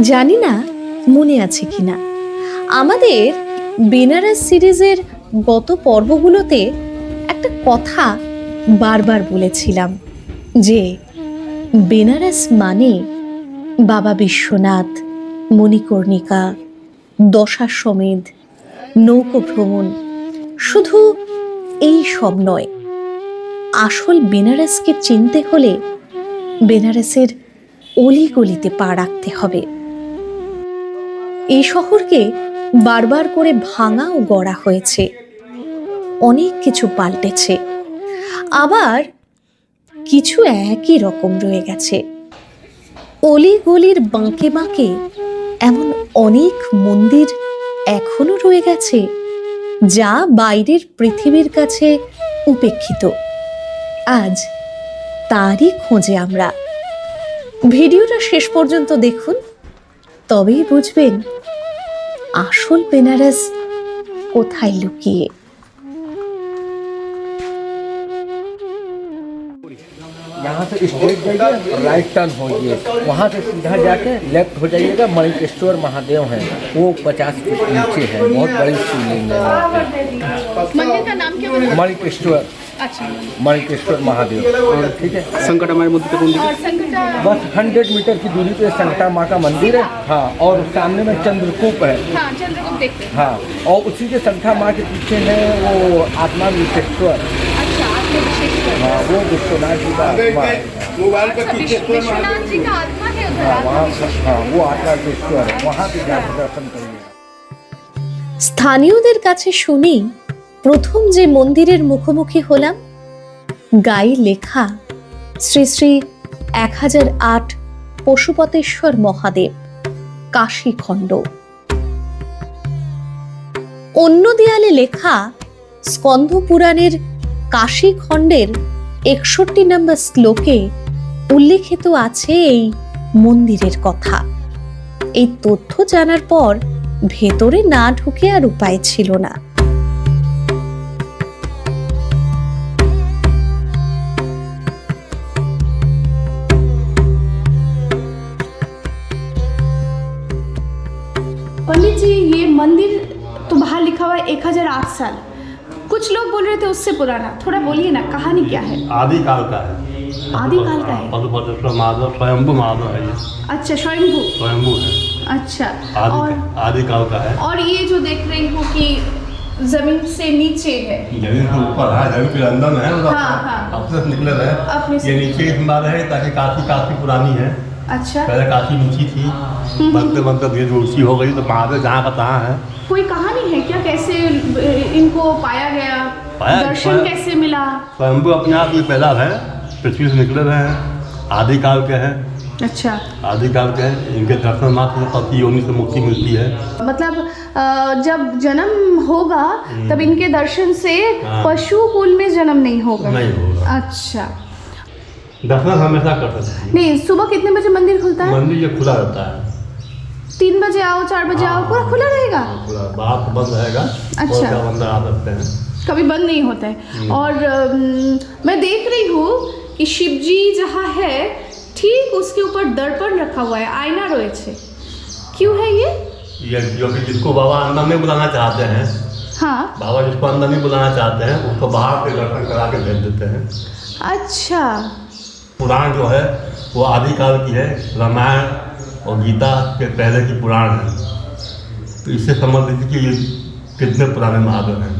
জানি না মনে আছে কিনা, আমাদের বেনারস সিরিজের গত পর্বগুলোতে একটা কথা বারবার বলেছিলাম যে বেনারস মানে বাবা বিশ্বনাথ, মণিকর্ণিকা, দশাশ্বমেধ, নৌকো ভ্রমণ, শুধু এই সব নয়। আসল বেনারসকে চিনতে হলে বেনারসের অলিগলিতে পা রাখতে হবে। এই শহরকে বারবার করে ভাঙা ও গড়া হয়েছে, অনেক কিছু পাল্টেছে, আবার কিছু একই রকম রয়ে গেছে। অলিগলির বাঁকে বাঁকে এমন অনেক মন্দির এখনো রয়ে গেছে যা বাইরের পৃথিবীর কাছে উপেক্ষিত। আজ তারই খোঁজে আমরা। ভিডিওটা শেষ পর্যন্ত দেখুন, তবেই বুঝবেন আসল বেনারস কোথায় লুকিয়ে। यहाँ से स्ट्रेट जाइए, राइट टर्न होइए, वहाँ से सीधा जाके लेफ्ट हो जाइएगा। मणिकेश्वर महादेव हैं, वो 50 फीट नीचे है, बहुत बड़ी शिवलिंग है वहाँ पे। मंदिर का नाम क्या बोला? मणिकेश्वर, अच्छा, मणिकेश्वर महादेव, ठीक है। संकट हमारे मुद्दे कौन और संकटा बस 100 मीटर की दूरी पे संकटा माँ का मंदिर है। हाँ, और सामने में चंद्रकूप है। हाँ, चंद्रगुप्त देखते हैं। हाँ, और उसी के संकटा माँ के पीछे है वो आत्मा विश्वेश्वर। अच्छा, आपने विश्वेश्वर। हाँ, वो विश्वनाथ जी का आत्मा है। अच्छा, विश्वनाथ जी का आत्मा है उधर। हाँ, आत्मा वहाँ विश्वेश्वर। हाँ, वो आत्मा विश्वेश्वर है, वहाँ पे जाकर दर्शन करिए। স্থানীয়দের কাছে শুনেই প্রথম যে মন্দিরের মুখোমুখি হলাম, গায়ে লেখা শ্রী শ্রী 1008 পশুপতেশ্বর মহাদেব, কাশীখণ্ড। অন্য দেয়ালে লেখা স্কন্ধ পুরাণের কাশীখণ্ডের 61 নম্বর শ্লোকে উল্লেখিত আছে এই মন্দিরের কথা। এই তথ্য জানার পর ভেতরে না ঢুকে আর উপায় ছিল না। पंडित जी, ये मंदिर तो बाहर लिखा हुआ है 1008 साल। कुछ लोग बोल रहे थे उससे पुराना। थोड़ा बोलिए ना, कहानी क्या है? आदिकाल का है। आदिकाल का है? पशुपतेश्वर महादेव स्वयंभू महादेव है ये। अच्छा, स्वयंभू। स्वयंभू है, अच्छा, और आदिकाल का है। और ये जो देख रही हूँ कि जमीन से नीचे है। जमीन के ऊपर है, जमीन के अंदर में है, मतलब हाँ, हाँ। अपने से निकले रहे। अपने से। ये नीचे इस बार है ताकि काफी काफी पुरानी है। अच्छा, पहले काफी नीची थी, बनते बनते धीरे धीरे ऊंची हो गई, तो महादेव जहाँ का तहाँ है। कोई कहानी है क्या? कैसे इनको पाया गया? दर्शन कैसे मिला? स्वयंभू अपने आप में पैदा है, पृथ्वी से निकले रहे हैं, आदिकाल के हैं। अच्छा, आदिकाल के हैं, इनके दर्शन मात्र पति योनि से मुक्ति मिलती है। मतलब जब जन्म होगा तब इनके दर्शन से हाँ। पशु कुल में जन्म नहीं होगा। नहीं होगा, अच्छा, दर्शन हमेशा कर सकते हैं। नहीं, सुबह कितने बजे मंदिर खुलता है? मंदिर ये खुला रहता है, 3 बजे आओ, 4 बजे आओ, पूरा खुला रहेगा? खुला, बाहर तो बंद रहेगा। अच्छा। और क्या अंदर आ सकते हैं। कभी बंद नहीं होता है। और मैं देख रही हूँ कि शिव जी जहाँ है ठीक उसके ऊपर दर्पण रखा हुआ है, आईना रोए। क्यों है ये? जो कि जिसको बाबा अंदर नहीं बुलाना चाहते हैं, हाँ, बाबा जिसको अंदर नहीं बुलाना चाहते हैं, उसको बाहर से दर्शन करा के भेज देते हैं। अच्छा, पुराण जो है वो आदिकाल की है, रामायण और गीता के पहले की पुराण है, तो इससे समझ लीजिए कि ये कितने पुराने महादेव हैं।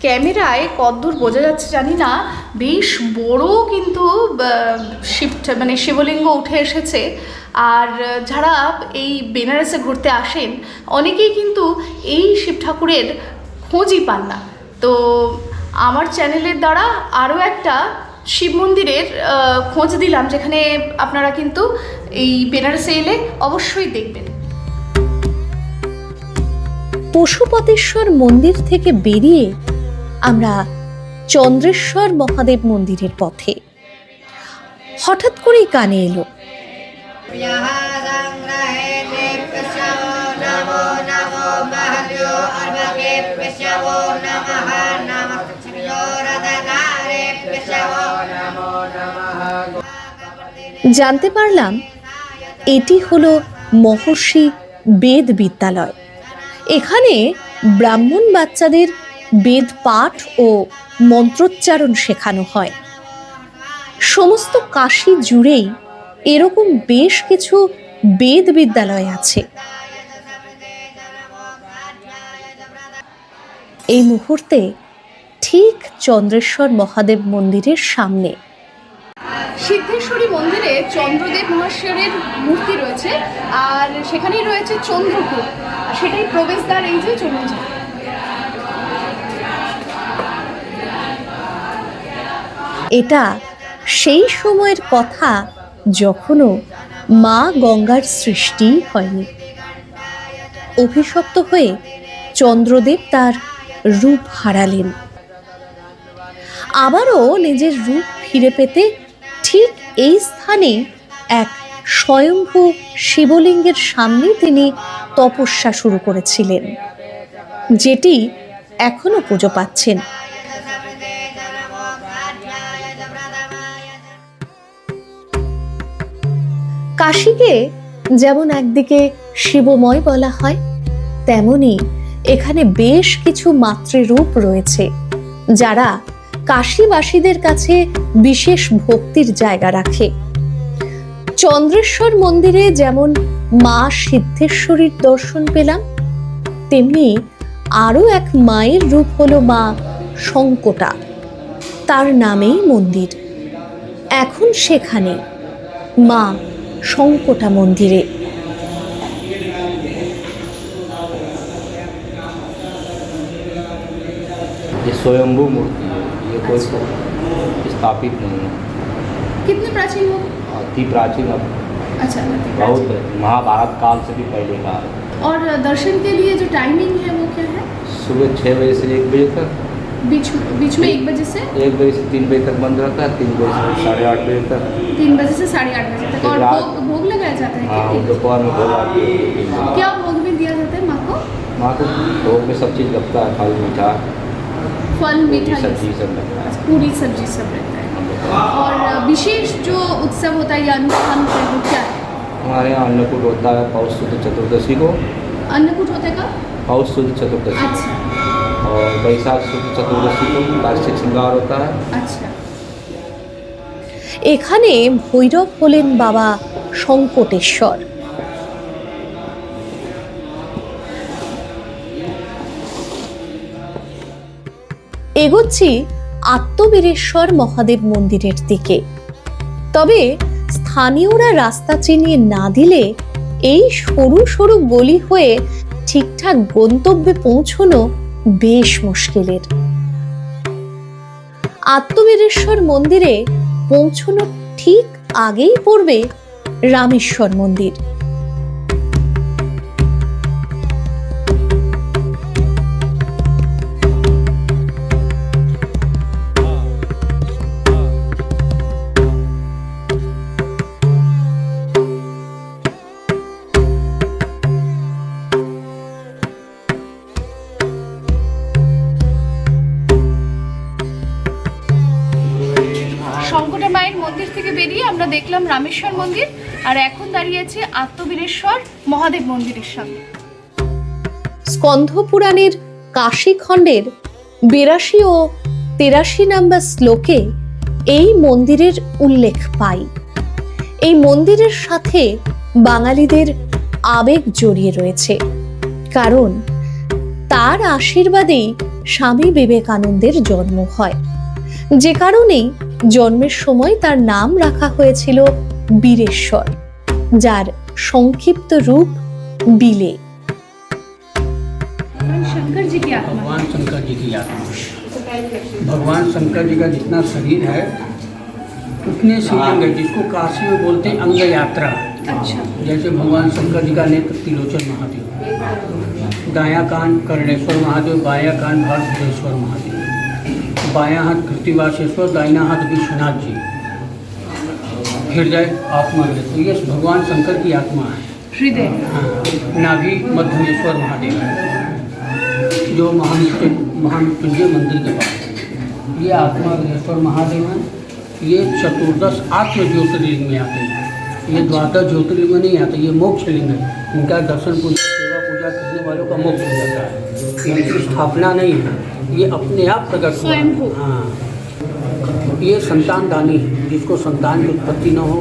ক্যামেরায় কতদূর বোঝা যাচ্ছে জানি না, বেশ বড় কিন্তু মানে শিবলিঙ্গ উঠে এসেছে। আর যারা এই বেনারসে ঘুরতে আসেন অনেকেই কিন্তু এই শিব ঠাকুরের খোঁজই পান না। তো আমার চ্যানেলের দ্বারা আরও একটা শিব মন্দিরের খোঁজ দিলাম, যেখানে আপনারা কিন্তু এই বেনারসে এলে অবশ্যই দেখবেন। পশুপতেশ্বর মন্দির থেকে বেরিয়ে আমরা চন্দ্রেশ্বর মহাদেব মন্দিরের পথে। হঠাৎ করেই কানে এলো জানতে পারলাম এটি হলো মহর্ষি বেদ বিদ্যালয়। এখানে ব্রাহ্মণ বাচ্চাদের বেদ পাঠ ও মন্ত্রোচ্চারণ শেখানো হয়। সমস্ত কাশী জুড়েই এরকম বেশ কিছু বেদ বিদ্যালয় আছে। এই মুহূর্তে ঠিক চন্দ্রেশ্বর মহাদেব মন্দিরের সামনে। সিদ্ধেশ্বরী মন্দিরে চন্দ্রদেব মহাশয়ের মূর্তি রয়েছে, আর সেখানেই রয়েছে চন্দ্রকূট, আর সেটাই প্রবেশদ্বার। এই যে চলুন যাই। এটা সেই সময়ের কথা যখনও মা গঙ্গার সৃষ্টি হয়নি। অভিশপ্ত হয়ে চন্দ্রদেব তার রূপ হারালেন। আবারও নিজের রূপ ফিরে পেতে ঠিক এই স্থানে এক স্বয়ম্ভু শিবলিঙ্গের সামনে তিনি তপস্যা শুরু করেছিলেন, যেটি এখনো পুজো পাচ্ছেন। কাশীকে যেমন একদিকে শিবময় বলা হয়, তেমনি এখানে বেশ কিছু মাতৃরূপ রয়েছে যারা কাশীবাসীদের কাছে বিশেষ ভক্তির জায়গা রাখে। চন্দ্রেশ্বর মন্দিরে যেমন মা সিদ্ধেশ্বরীর দর্শন পেলাম, তেমনি আরো এক মায়ের রূপ হলো মা শঙ্কটা। তার নামেই মন্দির। এখন সেখানে মা শঙ্কটা মন্দিরে ये स्वयंभू मूर्ति है, ये कोई स्थापित नहीं है। कितने प्राचीन हो? अति प्राचीन, अब अच्छा, बहुत है, महाभारत काल से भी पहले का है। और दर्शन के लिए जो टाइमिंग है वो क्या है? सुबह 6 बजे से 1 बजे तक, बीच में 1 बजे से 1 बजे से 3 बजे तक बंद रहता है, 3 बजे से 8:30 बजे तक। 3 बजे से 8:30 बजे तक। और भोग लगाया जाता है हाँ, क्या? दोपहर में भोग आती है। क्या भोग में दिया जाता है माँ को? माँ को भोग में सब चीज़ लगता है, फल मीठा, फल मीठा, सब्जी सब लगता है। पूरी सब्जी सब रहता है। और विशेष जो उत्सव होता है या अनुष्ठान होता है वो क्या है? हमारे यहाँ अन्नकूट होता है पौष शुद्ध चतुर्दशी को। अन्नकूट होता है कब? पौष शुद्ध चतुर्दशी। अच्छा और बैसाख शुद्ध चतुर्दशी को वार्षिक श्रृंगार होता है। अच्छा। এখানে ভৈরব হলেন বাবা শঙ্কটেশ্বর। এগোচ্ছি আত্মবীরেশ্বর মহাদেব মন্দিরের দিকে। তবে স্থানীয়রা রাস্তা চিনিয়ে না দিলে এই সরু সরু গলি হয়ে ঠিকঠাক গন্তব্যে পৌঁছানো বেশ মুশকিলের। আত্মবীরেশ্বর মন্দিরে পৌঁছানোর ঠিক আগেই পড়বে রামেশ্বর মন্দির। শঙ্কটা মায়ের মন্দির থেকে বেরিয়ে আমরা দেখলাম রামেশ্বর মন্দির, আর এখন দাঁড়িয়ে আছি আত্মবীরেশ্বর মহাদেব মন্দিরের সামনে। স্কন্ধ পুরাণের কাশী খণ্ডের 82 ও 83 নম্বর শ্লোকে এই মন্দিরের উল্লেখ পাই। এই মন্দিরের সাথে বাঙালিদের আবেগ জড়িয়ে রয়েছে, কারণ তার আশীর্বাদেই স্বামী বিবেকানন্দের জন্ম হয়, যে কারণেই জন্মের সময় তার নাম রাখা হয়েছিল বীরেশ্বর, যার সংক্ষিপ্ত রূপ বিলে। शंकर जी की आत्मा। भगवान शंकर जी की आत्मा। भगवान शंकर जी का जितना शरीर है उतने शिवलिंग है, जिसको काशी में बोलते हैं अंग यात्रा। अच्छा। जैसे भगवान शंकर जी का नेत्र त्रिलोचन महादेव, दायां कान कर्णेश्वर महादेव, बायां कान भरतेश्वर महादेव, बायां हाथ कृतिवासेश्वर, दाहिना हाथ विश्वनाथ जी, हृदय आत्मा। तो ये भगवान शंकर की आत्मा है। हृदय। हाँ, नाभि मध्यमेश्वर महादेव है, जो महामृत्युंजय मंदिर के पास। ये आत्मा विश्वेश्वर महादेव है। ये चतुर्दश आत्म ज्योतिर्लिंग में आते हैं। ये द्वादश ज्योतिर्लिंग में नहीं आते, ये मोक्ष लिंग है। इनका दर्शन पूजा सेवा पूजा करने वालों का मोक्ष हो जाता है। इनकी स्थापना नहीं है, ये अपने आप प्रकट हुआ। स्वयंभू। हाँ, ये संतान दानी है। जिसको संतान की उत्पत्ति न हो,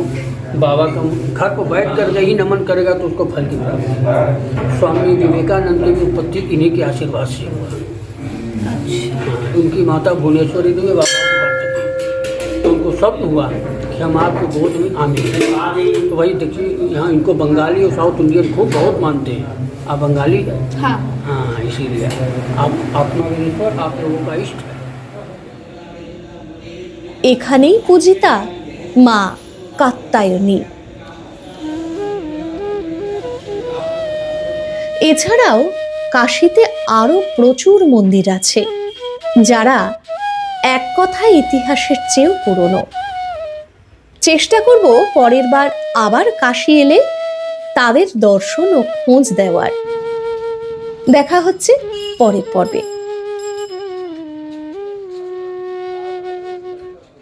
बाबा का घर पर बैठ कर ही नमन करेगा तो उसको फल की प्राप्ति। स्वामी विवेकानंद की भी उत्पत्ति इन्हीं के आशीर्वाद से हुआ। उनकी माता भुवनेश्वरी देवी बाबा को बांटते थे, तो उनको स्वप्न हुआ कि हम आपको गोद में आने। तो वही देखिए, यहाँ इनको बंगाली और साउथ इंडियन खूब बहुत मानते हैं। आप बंगाली हैं? हाँ। हाँ, इसीलिए आप आत्माविश्वर आप लोगों का इष्ट है। এখানেই পূজিতা মা কাত্যায়নী। এছাড়াও কাশীতে আরো প্রচুর মন্দির আছে, যারা এক কথায় ইতিহাসের চেয়েও পুরনো। চেষ্টা করব পরের বার আবার কাশী এলে তাদের দর্শন ও খোঁজ দেওয়ার। দেখা হচ্ছে পরের পর্বে।